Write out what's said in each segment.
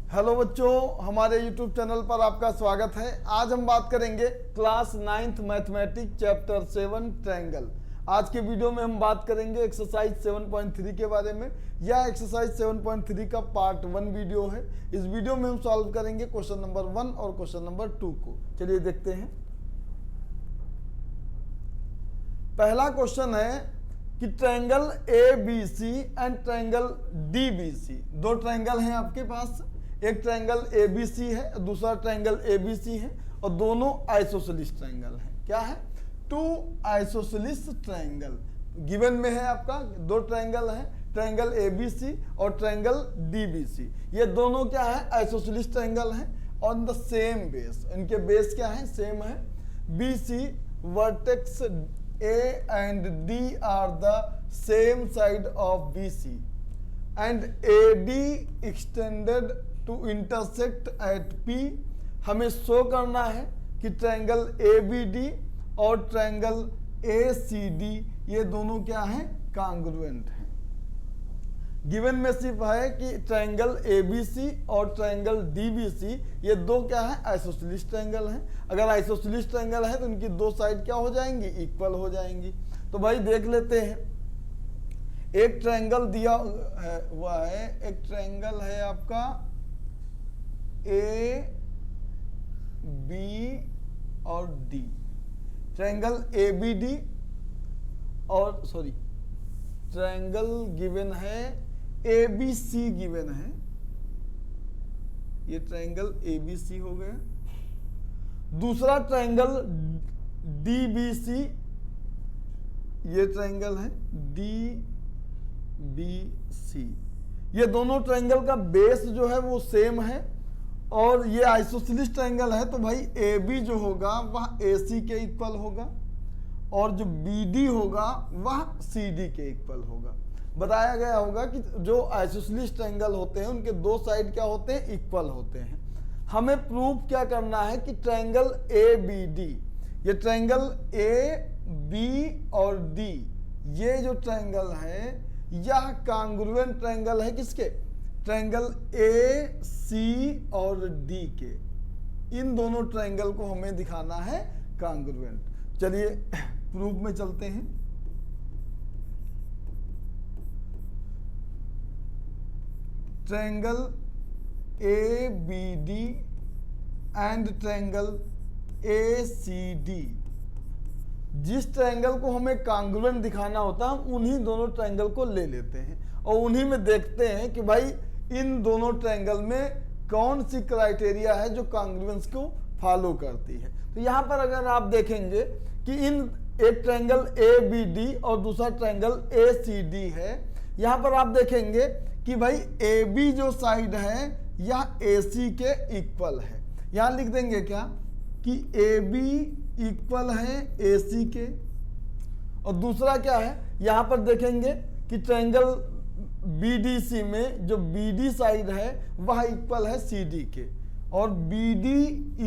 Hello बच्चों, हमारे YouTube channel पर आपका स्वागत है। आज हम बात करेंगे class 9th mathematics chapter 7 triangle. आज के वीडियो में हम बात करेंगे एक्सरसाइज 7.3 के बारे में। यह एक्सरसाइज 7.3 का पार्ट 1 वीडियो है। इस वीडियो में हम सॉल्व करेंगे क्वेश्चन नंबर 1 और क्वेश्चन नंबर 2 को। चलिए देखते हैं। पहला क्वेश्चन है कि triangle ABC and triangle DBC, दो ट्रायंगल हैं आपके पास। एक ट्रायंगल ABC है, दूसरा ट्रायंगल ABC है, और दोनों आइसोसेलिस ट्रायंगल हैं। क्या है? टू आइसोसेलिस ट्रायंगल गिवन में है आपका। दो ट्रायंगल हैं, ट्रायंगल ABC और ट्रायंगल DBC। ये दोनों क्या है? आइसोसेलिस ट्रायंगल हैं ऑन द सेम बेस। इनके बेस क्या है? सेम है। BC vertex A and D are the same side of BC and AD extended to intersect at P। हमें शो करना है कि ट्रायंगल ABD और ट्रायंगल ACD ये दोनों क्या हैं? कॉन्ग्रुएंट हैं। गिवन में सिर्फ है कि ट्रायंगल ABC और ट्रायंगल DBC ये दो क्या है? आइसोसेलिस ट्रायंगल हैं। अगर आइसोसेलिस ट्रायंगल है तो इनकी दो साइड क्या हो जाएंगी? इक्वल हो जाएंगी। तो भाई देख लेते हैं। एक ट्रायंगल दिया हुआ है, एक ट्रायंगल है आपका A B और D। ट्रायंगल ABD और ट्रायंगल गिवन है ABC गिवन है। ये ट्रायंगल ABC हो गया। दूसरा ट्रायंगल DBC, ये ट्रायंगल है DBC। ये दोनों ट्रायंगल का बेस जो है वो सेम है और ये आइसोसेलिस ट्रायंगल है। तो भाई AB जो होगा वह AC के इक्वल होगा और जो BD होगा वह CD के इक्वल होगा। बताया गया होगा कि जो आइसोसेलिस ट्रायंगल होते हैं उनके दो साइड क्या होते हैं? इक्वल होते हैं। हमें प्रूफ क्या करना है कि ट्रायंगल ABD, ये ट्रायंगल AB और D, ये जो ट्रायंगल है यह कॉन्ग्रुएंट ट्रायंगल है किसके? ट्रायंगल AC और D के। इन दोनों ट्रायंगल को हमें दिखाना है कॉन्ग्रुएंट। चलिए प्रूफ में चलते हैं। Triangle ABD and triangle ACD, जिस ट्रायंगल को हमें कॉन्ग्रुएंट दिखाना होता है हम उन्हीं दोनों ट्रायंगल को ले लेते हैं और उन्हीं में देखते हैं कि भाई इन दोनों ट्रायंगल में कौन सी क्राइटेरिया है जो कॉन्ग्रुएंस को फॉलो करती है। तो यहाँ पर अगर आप देखेंगे कि एक ट्रायंगल ABD और दूसरा ट्रायंगल ACD है। यहाँ पर आप देखेंगे कि भाई AB जो साइड है यह AC के इक्वल है। यहाँ लिख देंगे क्या कि AB इक्वल है AC के। और दूसरा क्या है? यहाँ पर देखेंगे कि ट्रायंगल BDC में जो BD साइड है वह इक्वल है CD के और BD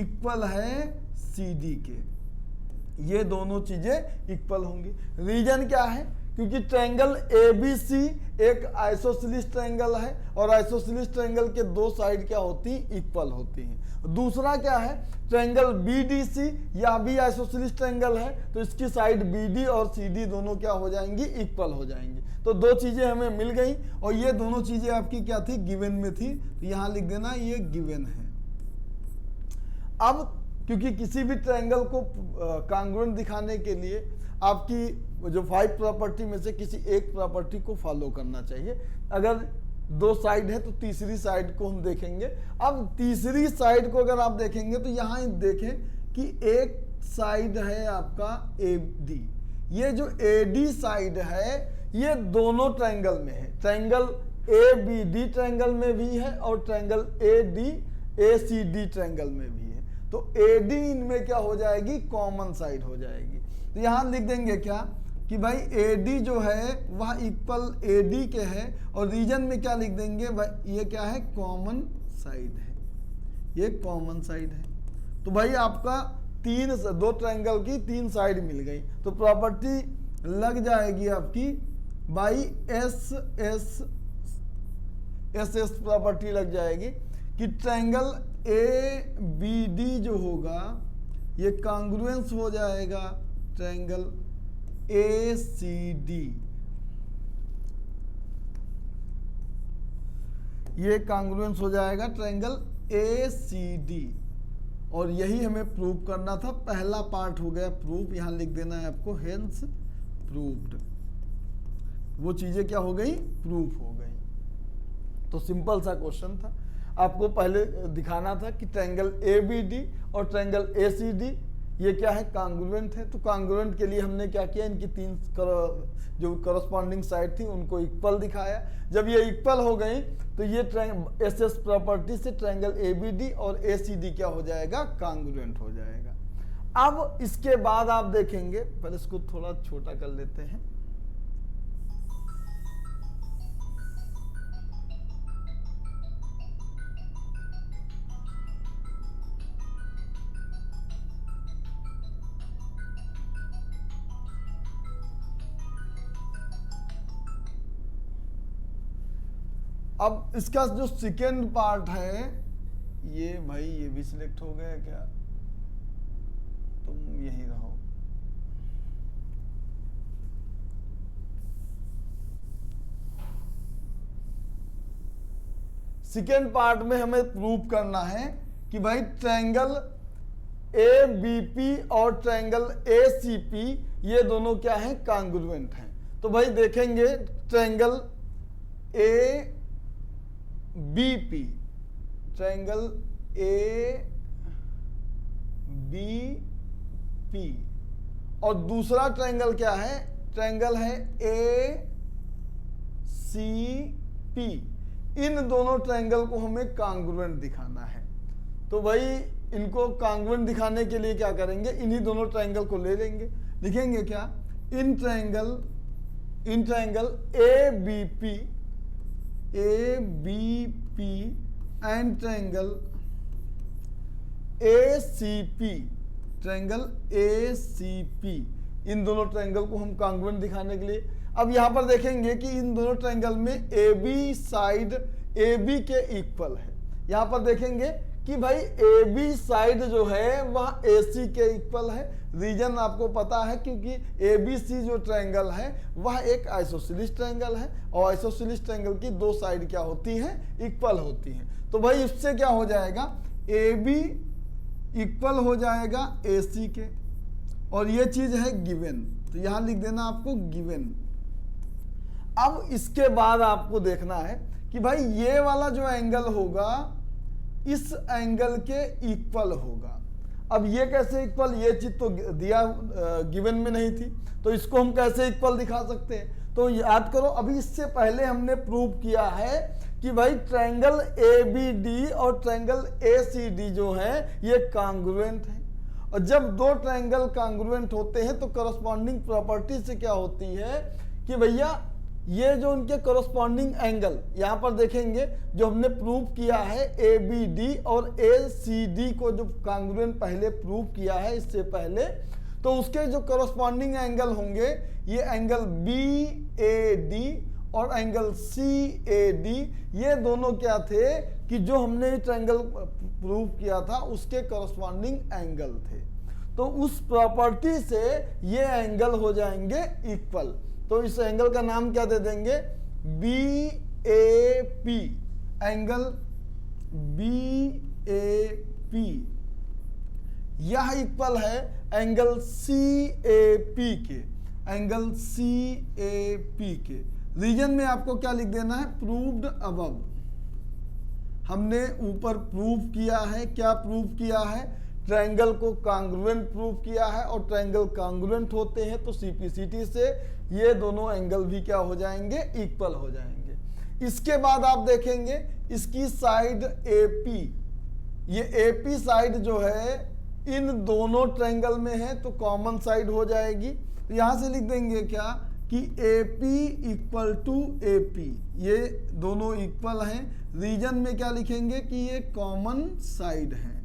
इक्वल है CD के। ये दोनों चीजें इक्वल होंगी। रीजन क्या है? क्योंकि ट्रायंगल ABC एक आइसोसेलिस ट्रायंगल है और आइसोसेलिस ट्रायंगल के दो साइड क्या होती हैं? इक्वल होती हैं। दूसरा क्या है? ट्रायंगल BDC, यह भी आइसोसेलिस ट्रायंगल है तो इसकी साइड BD और CD दोनों क्या हो जाएंगी? इक्वल हो जाएंगी। तो दो चीजें हमें मिल गई और ये दोनों चीजें आपकी क्या थी? गिवन में थी। तो यहां लिख देना ये गिवन है। अब क्योंकि किसी भी ट्रायंगल को कॉन्ग्रुएंट दिखाने के लिए आपकी जो 5 प्रॉपर्टी में से किसी एक प्रॉपर्टी को फॉलो करना चाहिए। अगर दो साइड है तो तीसरी साइड को हम देखेंगे। अब तीसरी साइड को अगर आप देखेंगे तो यहाँ देखें कि एक साइड है आपका AD। ये जो AD साइड है ये दोनों ट्रायंगल में है। ट्रायंगल ABD ट्रायंगल में भी है और ट्रायंगल ACD ट्रायंगल में भी है। तो AD इनमें क्या हो जाएगी? कॉमन साइड हो जाएगी। तो यहां लिख देंगे क्या कि भाई AD जो है वह इक्वल AD के है और रीजन में क्या लिख देंगे? भाई ये क्या है? कॉमन साइड है। ये कॉमन साइड है। तो भाई आपका दो ट्रायंगल की तीन साइड मिल गई। तो प्रॉपर्टी लग जाएगी आपकी बाई एस प्रॉपर्टी लग जाएगी कि ट्रायंगल ए बी डी जो होगा ये कांग्रुएंस हो जाएगा ट्रायंगल ए सी डी, ये कांग्रुएंस हो जाएगा ट्रायंगल ए सी डी। और यही हमें प्रूव करना था, पहला पार्ट हो गया प्रूफ, यहां लिख देना है आपको हेंस प्रूव्ड। वो चीजें क्या हो गई, प्रूफ हो गई। तो सिंपल सा क्वेश्चन था, आपको पहले दिखाना था कि ट्रायंगल ए बी डी और ट्रायंगल ए सी डी ये क्या है, कांग्रुएंट है। तो कांग्रुएंट के लिए हमने क्या किया, इनकी तीन जो करस्पॉन्डिंग साइड थी उनको इक्वल दिखाया। जब ये इक्वल हो गई तो ये एसएस प्रॉपर्टी से ट्रायंगल ए बी डी और ए सी डी क्या हो जाएगा, कांग्रुएंट हो जाएगा। अब इसके बाद आप देखेंगे, पहले इसको थोड़ा छोटा कर लेते हैं। अब इसका जो सेकेंड पार्ट है, ये भाई ये भी सिलेक्ट हो गया क्या, तुम यही रहो। सेकेंड पार्ट में हमें प्रूव करना है कि भाई ट्रायंगल ए बी पी और ट्रायंगल ए सी पी ये दोनों क्या हैं, कांग्रुएंट हैं। तो भाई देखेंगे triangle A B P, triangle A B P, और दूसरा ट्रायंगल क्या है, ट्रायंगल है ए सी पी। इन दोनों ट्रायंगल को हमें कांग्रुएंट दिखाना है। तो भाई इनको कांग्रुएंट दिखाने के लिए क्या करेंगे, इन्हीं दोनों ट्रायंगल को ले लेंगे, लिखेंगे क्या, in triangle A B P and triangle A C P, triangle A C P, इन दोनों ट्रायंगल को हम कांग्रुएंट दिखाने के लिए। अब यहां पर देखेंगे कि इन दोनों ट्रायंगल में A B side A B के इक्वल है। यहां पर देखेंगे कि भाई ए बी साइड जो है वह ए सी के इक्वल है। रीजन आपको पता है, क्योंकि ए बी सी जो ट्रायंगल है वह एक आइसोसेलेस ट्रायंगल है, और आइसोसेलेस ट्रायंगल की दो साइड क्या होती हैं, इक्वल होती हैं। तो भाई इससे क्या हो जाएगा, ए बी इक्वल हो जाएगा ए सी के, और ये चीज है गिवन, तो यहां लिख देना आपको गिवन। अब इसके बाद आपको देखना है कि भाई ये वाला जो एंगल होगा इस एंगल के इक्वल होगा। अब ये कैसे इक्वल, ये चीज तो दिया गिवन में नहीं थी, तो इसको हम कैसे इक्वल दिखा सकते हैं। तो याद करो, अभी इससे पहले हमने प्रूव किया है कि भाई ट्रायंगल ए बी डी और ट्रायंगल ए सी डी जो है ये कांग्रुएंट है। और जब दो ट्रायंगल कांग्रुएंट होते हैं तो करस्पॉन्डिंग प्रॉपर्टी से क्या होती है कि भैया ये जो उनके करस्पॉन्डिंग एंगल, यहां पर देखेंगे जो हमने प्रूव किया है ए बी डी और ए सी डी को जो कांग्रुएंट पहले प्रूव किया है इससे पहले, तो उसके जो करस्पॉन्डिंग एंगल होंगे ये एंगल बी ए डी और एंगल सी ए डी, ये दोनों क्या थे कि जो हमने ट्रायंगल प्रूव किया था उसके करस्पॉन्डिंग एंगल थे। तो उस प्रॉपर्टी से ये एंगल हो जाएंगे इक्वल। तो इस एंगल का नाम क्या दे देंगे, B A P, angle B A P. यह इक्वल है एंगल सी ए पी के, एंगल सी ए पी के। रीजन में आपको क्या लिख देना है, प्रूव्ड अबव। हमने ऊपर प्रूव किया है, क्या प्रूव किया है, ट्रायंगल को कांग्रुएंट प्रूव किया है, और ट्रायंगल कांग्रुएंट होते हैं तो सीपीसीटी से ये दोनों एंगल भी क्या हो जाएंगे, इक्वल हो जाएंगे। इसके बाद आप देखेंगे इसकी साइड एपी, ये एपी साइड जो है इन दोनों ट्रायंगल में है तो कॉमन साइड हो जाएगी। तो यहां से लिख देंगे क्या कि AP इक्वल टू AP, ये दोनों इक्वल हैं। रीजन में क्या लिखेंगे कि ये कॉमन साइड है,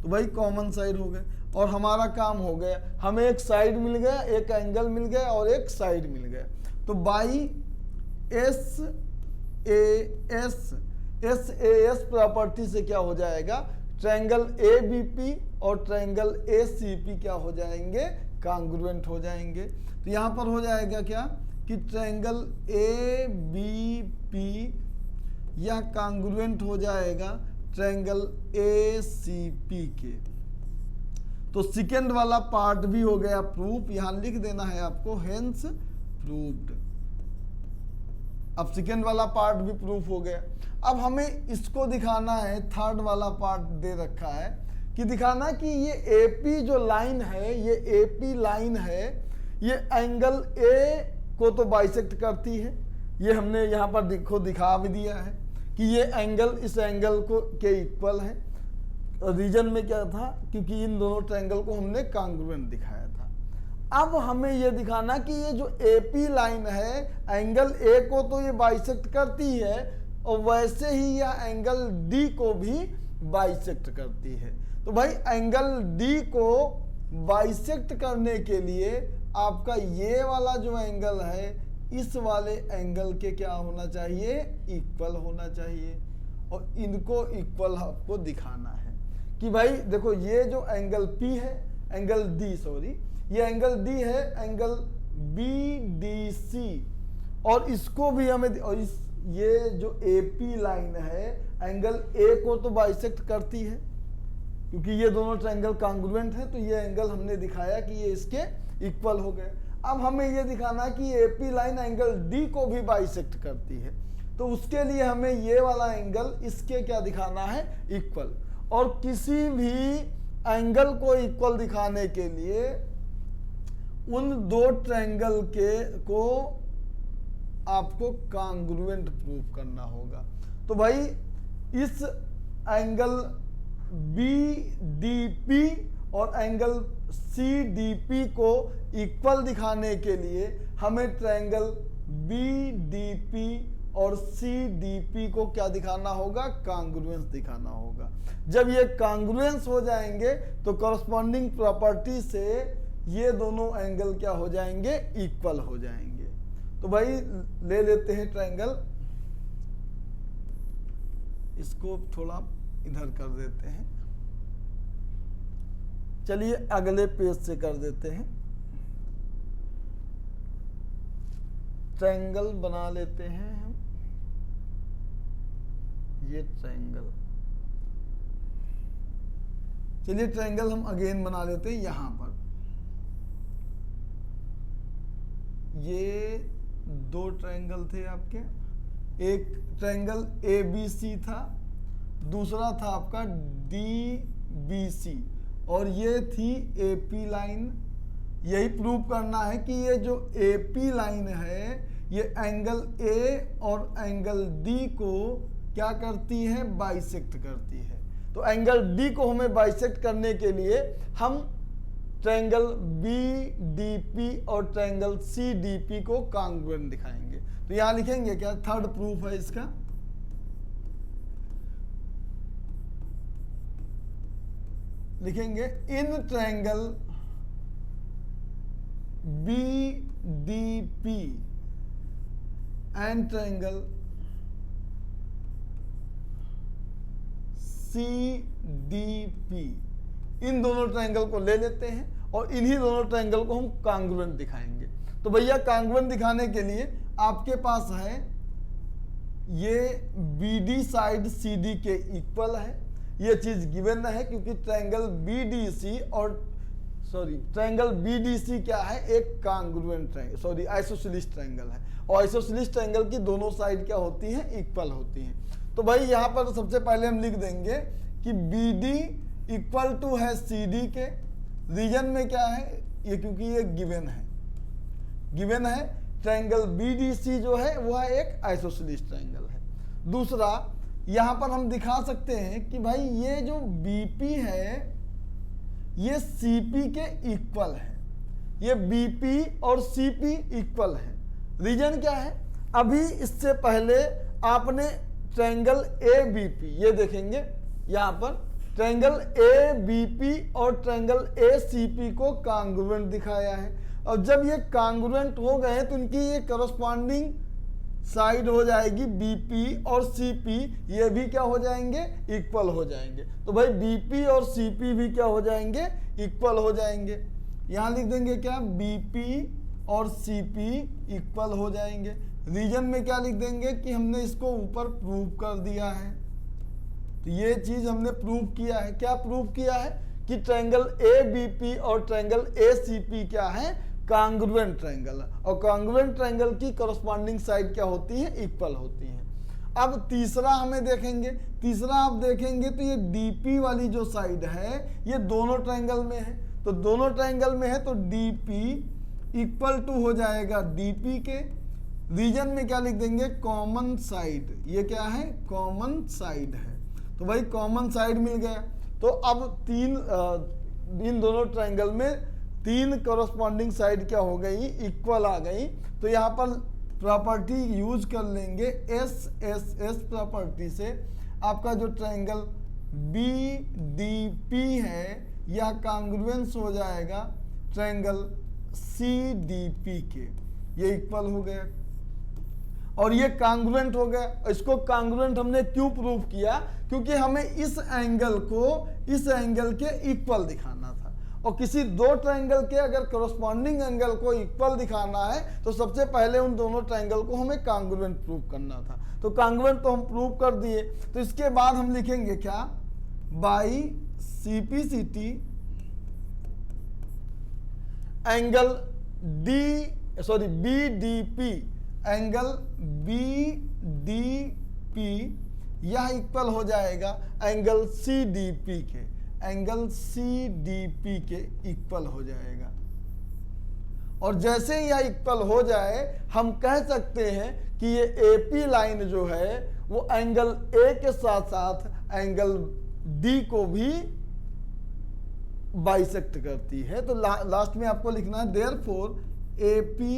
तो भाई कॉमन साइड हो गए और हमारा काम हो गया। हमें एक साइड मिल गया, एक एंगल मिल गया और एक साइड मिल गया। तो by S A S SAS property से क्या हो जाएगा, ट्रायंगल ABP और ट्रायंगल ACP क्या हो जाएंगे, कांग्रुएंट हो जाएंगे। तो यहां पर हो जाएगा क्या कि ट्रायंगल ABP यह कांग्रुएंट हो जाएगा ट्रायंगल ACP के। तो सेकेंड वाला पार्ट भी हो गया प्रूफ, यहां लिख देना है आपको हेंस प्रूव्ड। अब सेकेंड वाला पार्ट भी प्रूफ हो गया। अब हमें इसको दिखाना है, थर्ड वाला पार्ट दे रखा है कि दिखाना कि ये AP जो लाइन है, ये AP लाइन है, ये एंगल A को तो बाइसेक्ट करती है। ये हमने यहाँ पर दिखा भी दिया है कि ये एंगल इस एंगल को के इक्वल है। रीजन में क्या था, क्योंकि इन दोनों ट्रायंगल को हमने कांग्रुएंट दिखाया था। अब हमें ये दिखाना कि ये जो AP लाइन है, एंगल A को तो ये बाइसेक्ट करती है और वैसे ही यह एंगल D को भी बाइसेक्ट करती है। तो भाई एंगल D को बाइसेक्ट करने के लिए आपका ये वाला जो एंगल है इस वाले एंगल के क्या होना चाहिए, इक्वल होना चाहिए। और इनको इक्वल आपको दिखाना है कि भाई देखो ये जो एंगल P है, एंगल D सॉरी, ये एंगल D है, एंगल BDC, और इसको भी हमें, और इस ये जो AP लाइन है एंगल A को तो बाइसेक्ट करती है, क्योंकि ये दोनों ट्रायंगल कांग्रुएंट है, तो ये एंगल हमने दिखाया कि ये इसके इक्वल हो गए। अब हमें ये दिखाना कि AP लाइन एंगल D को भी बाइसेक्ट करती है, तो उसके लिए हमें ये वाला एंगल इसके क्या दिखाना है, इक्वल। और किसी भी एंगल को इक्वल दिखाने के लिए उन दो ट्रायंगल को आपको कांग्रुएंट प्रूफ करना होगा। तो भाई इस एंगल BDP और एंगल CDP को इक्वल दिखाने के लिए हमें ट्रायंगल BDP और CDP को क्या दिखाना होगा, कांग्रुएंस दिखाना होगा। जब ये कांग्रुएंस हो जाएंगे तो कॉरस्पॉन्डिंग प्रॉपर्टी से ये दोनों एंगल क्या हो जाएंगे, इक्वल हो जाएंगे। तो भाई ले लेते हैं ट्रायंगल, इसको थोड़ा इधर कर देते हैं। चलिए अगले पेज से कर देते हैं। ट्रायंगल बना लेते हैं हम, ये ट्रायंगल, चलिए ट्रायंगल हम अगेन बना लेते हैं। यहां पर ये दो ट्रायंगल थे आपके, एक ट्रायंगल ABC था, दूसरा था आपका DBC, और ये थी AP लाइन। यही प्रूव करना है कि ये जो AP लाइन है ये एंगल A और एंगल D को क्या करती है, बाइसेक्ट करती है। तो एंगल D को हमें बाइसेक्ट करने के लिए हम ट्रायंगल BDP और ट्रायंगल CDP को कांग्रुएंट दिखाएंगे। तो यहां लिखेंगे क्या, थर्ड प्रूफ है इसका, लिखेंगे in triangle BDP and triangle CDP, इन दोनों ट्रायंगल को ले लेते हैं और इन्हीं दोनों ट्रायंगल को हम कांग्रुएंट दिखाएंगे। तो भैया कांग्रुएंट दिखाने के लिए आपके पास है ये BD साइड CD के इक्वल है, ये चीज गिवन है, क्योंकि ट्रायंगल BDC और ट्रायंगल BDC क्या है, एक कांग्रुएंट ट्रायंगल, आइसोसेलेस ट्रायंगल है, और आइसोसेलेस ट्रायंगल की दोनों साइड क्या होती हैं, इक्वल होती हैं। तो भाई यहाँ पर सबसे पहले हम लिख देंगे कि BD इक्वल टू है CD के। रीजन में क्या है ये, क्योंकि ये गिवन है ट्रायंगल BDC जो है वह एक आइसोसेलेस ट्रायंगल है। दूसरा यहां पर हम दिखा सकते हैं कि भाई ये जो BP है ये CP के इक्वल है, ये BP और CP इक्वल है। रीजन क्या है, अभी इससे पहले आपने ट्रायंगल ABP, ये देखेंगे यहां पर ट्रायंगल ABP और ट्रायंगल ACP को कांग्रुएंट दिखाया है, और जब ये कांग्रुएंट हो गए तो इनकी ये कॉरस्पॉन्डिंग साइड हो जाएगी बीपी और सीपी, ये भी क्या हो जाएंगे, इक्वल हो जाएंगे। तो भाई बीपी और सीपी भी क्या हो जाएंगे, इक्वल हो जाएंगे। यहां लिख देंगे क्या, बीपी और सीपी इक्वल हो जाएंगे। रीजन में क्या लिख देंगे कि हमने इसको ऊपर प्रूव कर दिया है। तो ये चीज हमने प्रूव किया है। क्या प्रूव किया है कि ट्रायंगल ए बीपी और ट्रायंगल ए सीपी क्या है, कांग्रुएंट ट्रायंगल, और कांग्रुएंट ट्रायंगल की करस्पॉन्डिंग साइड क्या होती है, इक्वल होती है। अब तीसरा हमें देखेंगे, तीसरा आप देखेंगे तो ये डीपी वाली जो साइड है ये दोनों ट्रायंगल में है। तो दोनों ट्रायंगल में है तो डीपी इक्वल टू हो जाएगा डीपी के। रीजन में क्या लिख देंगे, कॉमन साइड, ये क्या है, कॉमन साइड है। तो भाई कॉमन साइड मिल गया। तो अब इन दोनों ट्रायंगल में तीन कॉरस्पॉन्डिंग साइड क्या हो गई, इक्वल आ गई। तो यहाँ पर प्रॉपर्टी यूज कर लेंगे एस एस एस प्रॉपर्टी से। आपका जो ट्रायंगल बी डी पी है यह कांग्रुएंस हो जाएगा ट्रायंगल सी डी पी के, ये इक्वल हो गया और ये कांग्रुएंट हो गया। इसको कांग्रुएंट हमने क्यों प्रूव किया, क्योंकि हमें इस एंगल को इस एंगल के इक्वल दिखाना था। और किसी दो ट्रायंगल के अगर करस्पॉन्डिंग एंगल को इक्वल दिखाना है तो सबसे पहले उन दोनों ट्रायंगल को हमें कांग्रुएंट प्रूव करना था। तो कांग्रुएंट तो हम प्रूव कर दिए। तो इसके बाद हम लिखेंगे क्या, by CPCT angle BDP, angle BDP यह इक्वल हो जाएगा एंगल सीडीपी के, एंगल सीडीपी के इक्वल हो जाएगा। और जैसे ही यह इक्वल हो जाए हम कह सकते हैं कि ये एपी लाइन जो है वो एंगल ए के साथ साथ एंगल डी को भी बाइसेक्ट करती है। तो लास्ट में आपको लिखना है therefore A P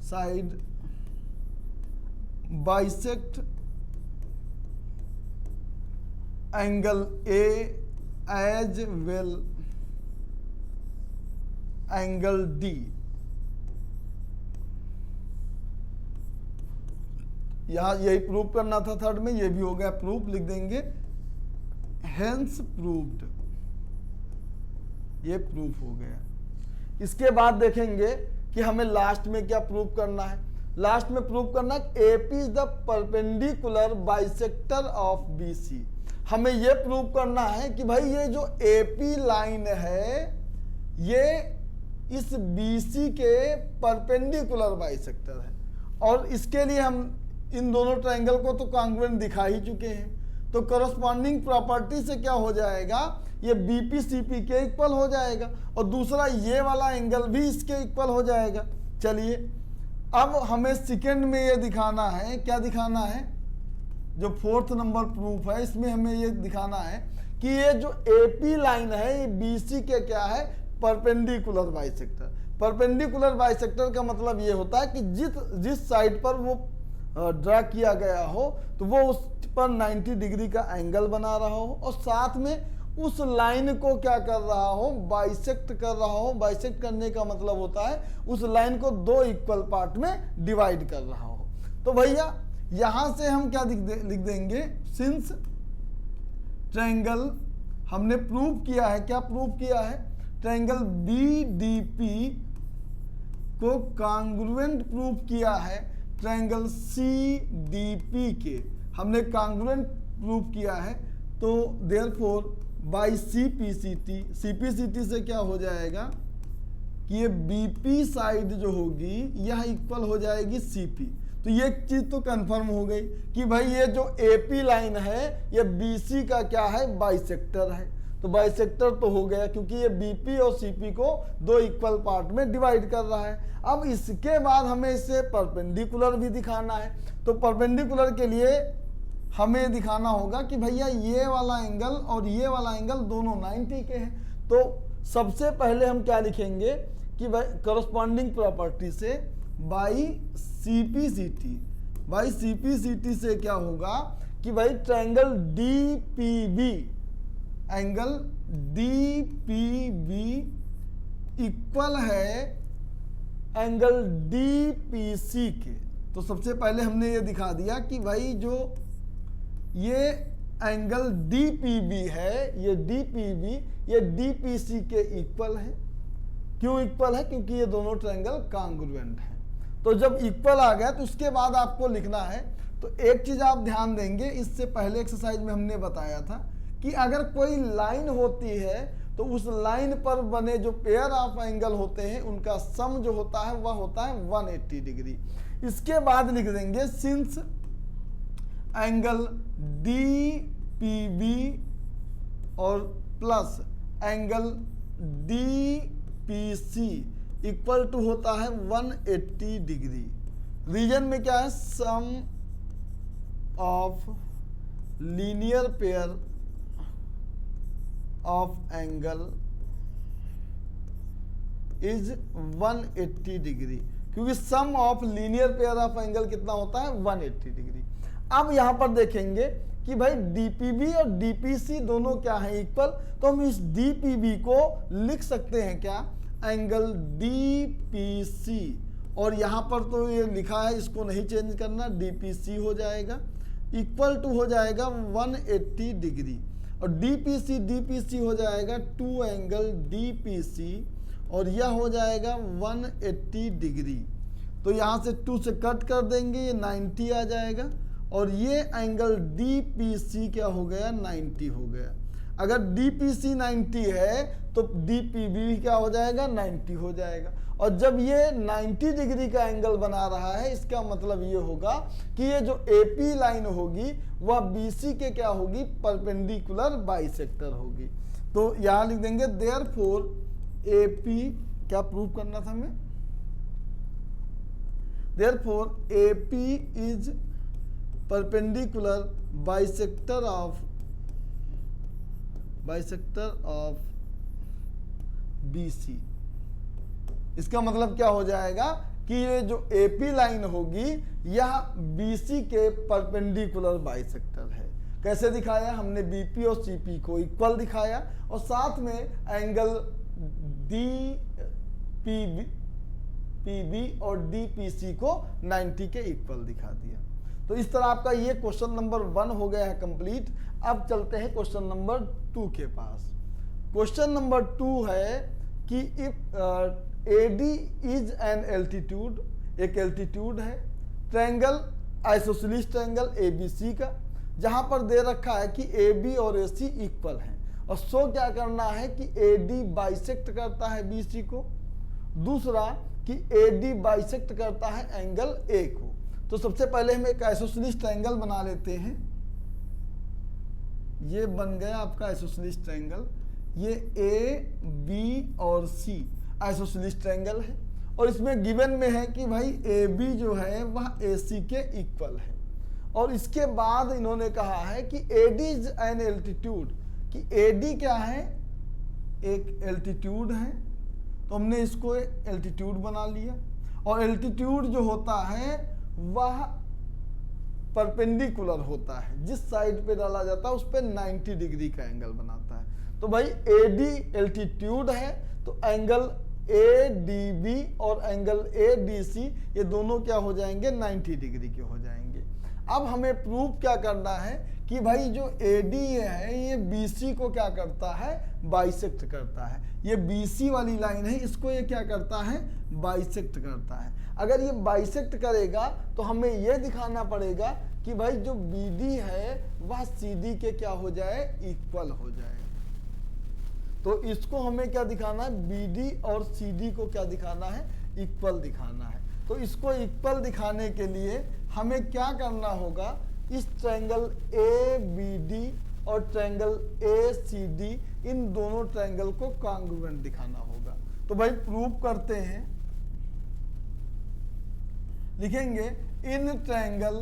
side bisect angle A as well angle D. यहां यही प्रूव करना था थर्ड में, ये भी हो गया प्रूफ, लिख देंगे हेंस प्रूव्ड, ये प्रूफ हो गया। इसके बाद देखेंगे कि हमें लास्ट में क्या प्रूव करना है। लास्ट में प्रूव करना AP is the perpendicular bisector of BC. हमें यह प्रूव करना है कि भाई ये जो एपी लाइन है ये इस बीसी के परपेंडिकुलर बाइसेक्टर है, और इसके लिए हम इन दोनों ट्रायंगल को तो कांग्रुएंट दिखा ही चुके हैं। तो करस्पॉन्डिंग प्रॉपर्टी से क्या हो जाएगा, ये बीपी सीपी के इक्वल हो जाएगा, और दूसरा ये वाला एंगल भी इसके इक्वल हो जाएगा। चलिए अब हमें सेकंड में ये दिखाना है, क्या दिखाना है, जो फोर्थ नंबर प्रूफ है इसमें हमें ये दिखाना है कि ये जो एपी लाइन है ये बीसी के क्या है, परपेंडिकुलर बाइसेक्टर। परपेंडिकुलर बाइसेक्टर का मतलब ये होता है कि जिस साइड पर वो ड्रा किया गया हो तो वो उस पर 90 डिग्री का एंगल बना रहा हो, और साथ में उस लाइन को क्या कर रहा हो, बाइसेक्ट कर रहा हो। बाइसेक्ट करने का मतलब होता है उस लाइन को दो इक्वल पार्ट में डिवाइड कर रहा हो। तो भैया यहां से हम क्या लिख देंगे, सिंस ट्रायंगल हमने प्रूव किया है, क्या प्रूव किया है, ट्रायंगल बीडीपी को कांग्रुएंट प्रूव किया है ट्रायंगल सीडीपी के, हमने कांग्रुएंट प्रूव किया है। तो देयरफॉर बाय सीपीसीटी, सीपीसीटी से क्या हो जाएगा कि ये बीपी साइड जो होगी यह इक्वल हो जाएगी सीपी। तो ये चीज तो कंफर्म हो गई कि भाई ये जो एपी लाइन है ये बीसी का क्या है, बाइसेक्टर है। तो बाइसेक्टर तो हो गया क्योंकि ये बीपी और सीपी को दो इक्वल पार्ट में डिवाइड कर रहा है। अब इसके बाद हमें इसे परपेंडिकुलर भी दिखाना है। तो परपेंडिकुलर के लिए हमें दिखाना होगा कि भैया ये वाला एंगल और ये वाला एंगल दोनों 90 के हैं। तो सबसे पहले हम क्या लिखेंगे कि भाई करस्पॉन्डिंग प्रॉपर्टी से बाई सीपीसीटी, बाई सीपीसीटी से क्या होगा कि भाई triangle DPB, angle DPB equal है एंगल DPC के। तो सबसे पहले हमने ये दिखा दिया कि भाई जो ये एंगल DPB है, ये DPB ये DPC के इक्वल है। क्यों इक्वल है? क्योंकि ये दोनों ट्रायंगल कांग्रुएंट हैं। तो जब इक्वल आ गया तो उसके बाद आपको लिखना है। तो एक चीज आप ध्यान देंगे, इससे पहले एक्सरसाइज में हमने बताया था कि अगर कोई लाइन होती है तो उस लाइन पर बने जो पेयर ऑफ एंगल होते हैं उनका सम जो होता है वह होता है 180 डिग्री। इसके बाद लिख देंगे सिंस एंगल DPB और plus angle DPC equal to होता है 180 डिग्री। रीजन में क्या है? Sum of linear pair of angle is 180 degree, क्योंकि sum of linear pair of angle कितना होता है? 180 डिग्री। अब यहां पर देखेंगे कि भाई DPB और DPC दोनों क्या है? इक्वल। तो हम इस DPB को लिख सकते हैं क्या? एंगल DPC, और यहां पर तो ये लिखा है, इसको नहीं चेंज करना, DPC हो जाएगा इक्वल टू हो जाएगा 180 डिग्री, और DPC हो जाएगा 2 एंगल DPC, और यह हो जाएगा 180 डिग्री। तो यहाँ से 2 से कट कर देंगे, ये 90 आ जाएगा, और ये एंगल DPC क्या हो गया? 90 हो गया। अगर DPC 90 है तो DPB भी क्या हो जाएगा? 90 हो जाएगा। और जब ये 90 डिग्री का एंगल बना रहा है, इसका मतलब ये होगा कि ये जो AP लाइन होगी वह BC के क्या होगी? परपेंडिकुलर बाइसेक्टर होगी। तो यहां लिख देंगे देयरफॉर AP, क्या प्रूव करना था हमें? Therefore AP is perpendicular bisector of BC। इसका मतलब क्या हो जाएगा कि ये जो AP लाइन होगी यह BC के परपेंडिकुलर बाइसेक्टर है। कैसे दिखाया? हमने BP और CP को इक्वल दिखाया, और साथ में एंगल DPB और DPC को 90 के इक्वल दिखा दिया। तो इस तरह आपका ये क्वेश्चन नंबर 1 हो गया है कंप्लीट। अब चलते हैं क्वेश्चन नंबर 2 के पास। क्वेश्चन नंबर 2 है कि if AD is an altitude, एक एल्टीट्यूड है, ट्रायंगल आइसोसेलेस ट्रायंगल ABC का, जहां पर दे रखा है कि AB और AC इक्वल हैं, और सो क्या करना है कि AD बाइसेक्ट करता है BC को, दूसरा कि AD बाइसेक्ट करता है एंगल A को। तो सबसे पहले हम एक आइसोसेलेस ट्रायंगल बना लेते हैं। ये बन गया आपका आइसोसेलेस ट्रायंगल। ये AB और C आइसोसेलेस ट्रायंगल है, और इसमें गिवन में है कि भाई AB जो है वह AC के इक्वल है। और इसके बाद इन्होंने कहा है कि AD इज एन एल्टीट्यूड, कि AD क्या है? एक एल्टीट्यूड है। तो हमने इसको एल्टीट्यूड बना लिया, और एल्टीट्यूड जो होता है वह परपेंडिकुलर होता है, जिस साइड पे डाला जाता है उस पे 90 डिग्री का एंगल बनाता है। तो भाई AD एल्टीट्यूड है, तो एंगल ADB और एंगल ADC ये दोनों क्या हो जाएंगे? 90 डिग्री के हो जाएंगे। अब हमें प्रूव क्या करना है कि भाई जो AD है ये BC को क्या करता है? बाइसेक्ट करता है। ये BC वाली लाइन है, इसको ये क्या करता है? बाइसेक्ट करता है। अगर ये बाइसेक्ट करेगा तो हमें यह दिखाना पड़ेगा कि भाई जो BD है वह CD के क्या हो जाए? इक्वल हो जाए। तो इसको हमें क्या दिखाना है? BD और CD को क्या दिखाना है? इक्वल दिखाना है। तो इसको इक्वल दिखाने के लिए हमें क्या करना होगा? इस ट्रायंगल ABD और ट्रायंगल ACD इन दोनों ट्रायंगल को कॉन्ग्रुएंट दिखाना होगा। तो भाई प्रूव करते हैं। लिखेंगे in triangle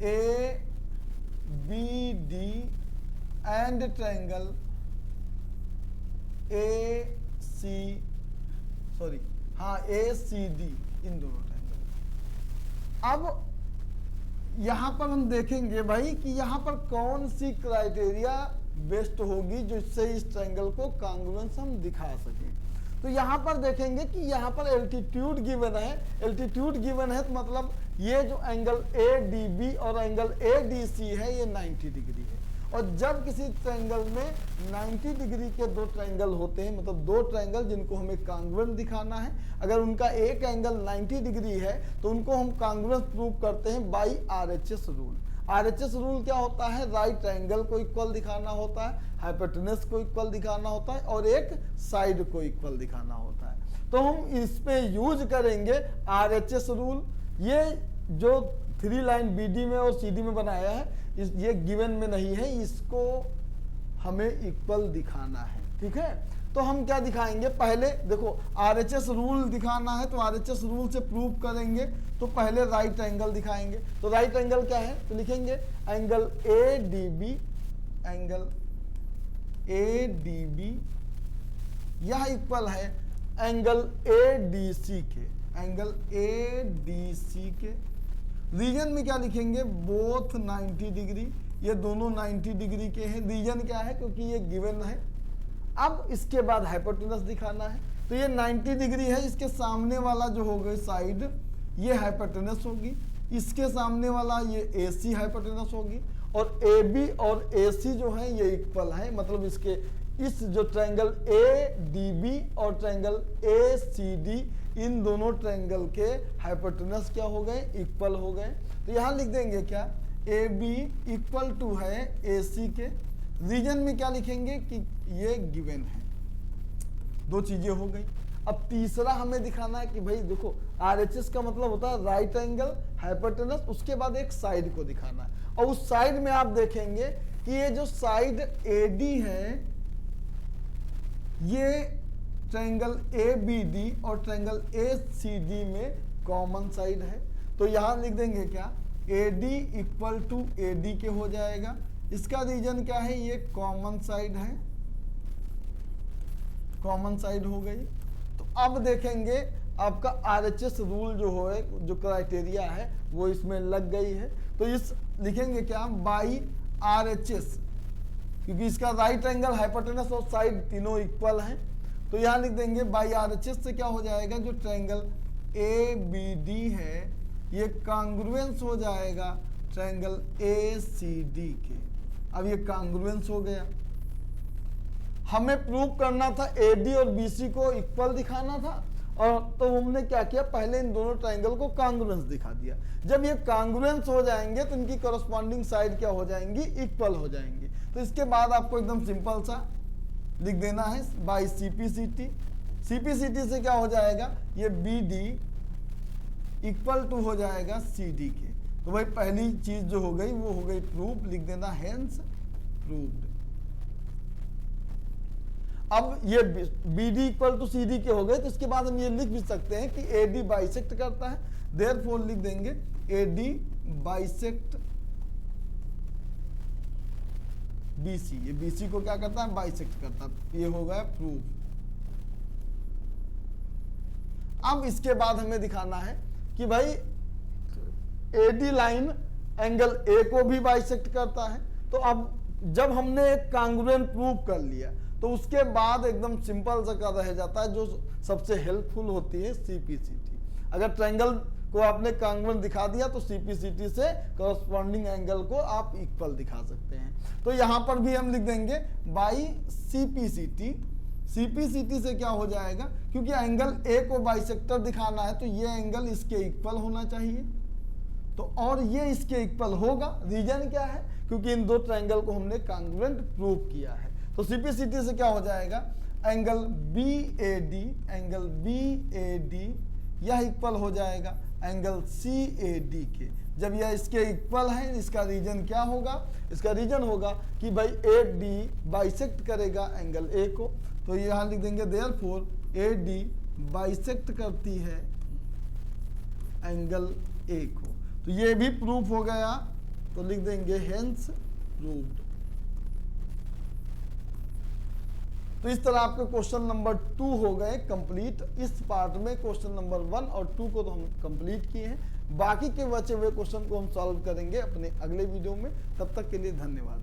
ABD and triangle ACD, इन दोनों ट्रायंगल। अब यहां पर हम देखेंगे भाई कि यहां पर कौन सी क्राइटेरिया बेस्ट होगी जो इससे इस ट्रायंगल को कॉन्ग्रुएंस हम दिखा सकें। तो तो यहाँ पर देखेंगे कि यहाँ पर एल्टीट्यूड गिवन है, एल्टीट्यूड गिवन है तो मतलब ये जो एंगल ADB और एंगल ADC है ये 90 डिग्री है। और जब किसी ट्रायंगल में 90 डिग्री के दो ट्रायंगल होते हैं, मतलब दो ट्रायंगल जिनको हमें कांग्रुएंट दिखाना है, अगर उनका एक एंगल 90 डिग्री है तो उनको हम कांग्रुएंस प्रूव करते हैं by RHS rule. RHS rule क्या होता है? राइट एंगल को इक्वल दिखाना होता है, हाइपोटेनस को इक्वल दिखाना होता है और एक साइड को इक्वल दिखाना होता है। तो हम इस पे यूज करेंगे RHS रूल। ये जो 3 लाइन BD में और CD में बनाया है ये गिवन में नहीं है, इसको हमें इक्वल दिखाना है, ठीक है। तो हम क्या दिखाएंगे? पहले देखो RHS रूल दिखाना है तो RHS रूल से प्रूव करेंगे। तो पहले राइट एंगल दिखाएंगे। तो राइट एंगल क्या है? तो लिखेंगे एंगल ADB, एंगल ADB यह इक्वल है एंगल ADC के, एंगल ADC के। रीजन में क्या लिखेंगे? बोथ 90 डिग्री, ये दोनों 90 डिग्री के हैं। रीजन क्या है? क्योंकि ये गिवन है। अब इसके बाद हाइपोटेनस दिखाना है। तो ये 90 डिग्री है, इसके सामने वाला जो होगा साइड ये हाइपोटेनस होगी, इसके सामने वाला ये AC हाइपोटेनस होगी और AB और AC जो है ये इक्वल है। मतलब इसके इस जो ट्रायंगल ADB और ट्रायंगल ACD इन दोनों ट्रायंगल के हाइपोटेनस क्या हो गए? इक्वल हो गए। तो यहाँ लिख देंगे क्या? AB इक्वल टू है AC के। रीजन में क्या लिखेंगे कि ये गिवन है। दो चीजें हो गई। अब तीसरा हमें दिखाना है कि भाई देखो RHS का मतलब होता है राइट एंगल, हाइपोटेनस, उसके बाद एक साइड को दिखाना है। और उस साइड में आप देखेंगे कि ये जो साइड AD है ये ट्रायंगल ABD और ट्रायंगल ACD में कॉमन साइड है। तो यहां लिख देंगे क्या? AD इक्वल टू AD के हो जाएगा। इसका रीजन क्या है? ये कॉमन साइड है, कॉमन साइड हो गई। तो अब देखेंगे आपका RHS रूल जो है, जो क्राइटेरिया है वो इसमें लग गई है। तो इस लिखेंगे क्या? बाई RHS, क्योंकि इसका राइट एंगल, हाइपोटेनस और साइड तीनों इक्वल हैं। तो यहां लिख देंगे बाई RHS से क्या हो जाएगा? जो ट्रायंगल ABD है ये कांग्रुएंस हो जाएगा ट्रायंगल ACD के। अब ये कांग्रुएंस हो गया। हमें प्रूव करना था AD और BC को इक्वल दिखाना था, और तो हमने क्या किया? पहले इन दोनों ट्रायंगल को कांग्रुएंस दिखा दिया। जब ये कांग्रुएंस हो जाएंगे तो इनकी कॉरस्पॉन्डिंग साइड क्या हो जाएंगी? इक्वल हो जाएंगी। तो इसके बाद आपको एकदम सिंपल सा लिख देना है बाई CPCT। CPCT से क्या हो जाएगा? ये BD इक्वल टू हो जाएगा CD के। तो भाई पहली चीज जो हो गई वो हो गई प्रूफ, लिख देना हेंस प्रूव्ड। अब ये BD इक्वल टू CD के हो गए। तो इसके बाद हम ये लिख भी सकते हैं कि AD बाइसेक्ट करता है, देयरफॉर लिख देंगे AD बाइसेक्ट BC। ये BC को क्या करता है? बाइसेक्ट करता है। ये हो गया प्रूफ। अब इसके बाद हमें दिखाना है कि भाई AD लाइन एंगल A को भी बाइसेक्ट करता है। तो अब जब हमने एक कांग्रुएंट प्रूव कर लिया तो उसके बाद एकदम सिंपल सा क्या रह जाता है, जो सबसे हेल्पफुल होती है CPCT। अगर ट्रायंगल को आपने कांग्रुएंट दिखा दिया तो CPCT से कॉरस्पॉन्डिंग एंगल को आप इक्वल दिखा सकते हैं। तो यहां पर भी हम लिख देंगे बाई CPCT। CPCT से क्या हो जाएगा? क्योंकि एंगल A को बाइसेक्टर दिखाना है तो ये एंगल इसके इक्वल होना चाहिए। तो और ये इसके इक्वल होगा। रीजन क्या है? क्योंकि इन दो ट्रायंगल को हमने कांग्रुएंट प्रूव किया है। तो CPCT से क्या हो जाएगा? एंगल BAD, एंगल BAD यह इक्वल हो जाएगा एंगल CAD के। जब यह इसके इक्वल है, इसका रीजन क्या होगा? इसका रीजन होगा कि भाई AD बाइसेक्ट करेगा एंगल A को। तो यहां लिख देंगे देयरफॉर AD बाइसेक्ट करती है एंगल A को। तो ये भी प्रूफ हो गया। तो लिख देंगे हेंस प्रूव्ड। तो इस तरह आपके क्वेश्चन नंबर 2 हो गए कंप्लीट। इस पार्ट में क्वेश्चन नंबर 1 और 2 को तो हम कंप्लीट किए हैं। बाकी के बचे हुए क्वेश्चन को हम सॉल्व करेंगे अपने अगले वीडियो में। तब तक के लिए धन्यवाद।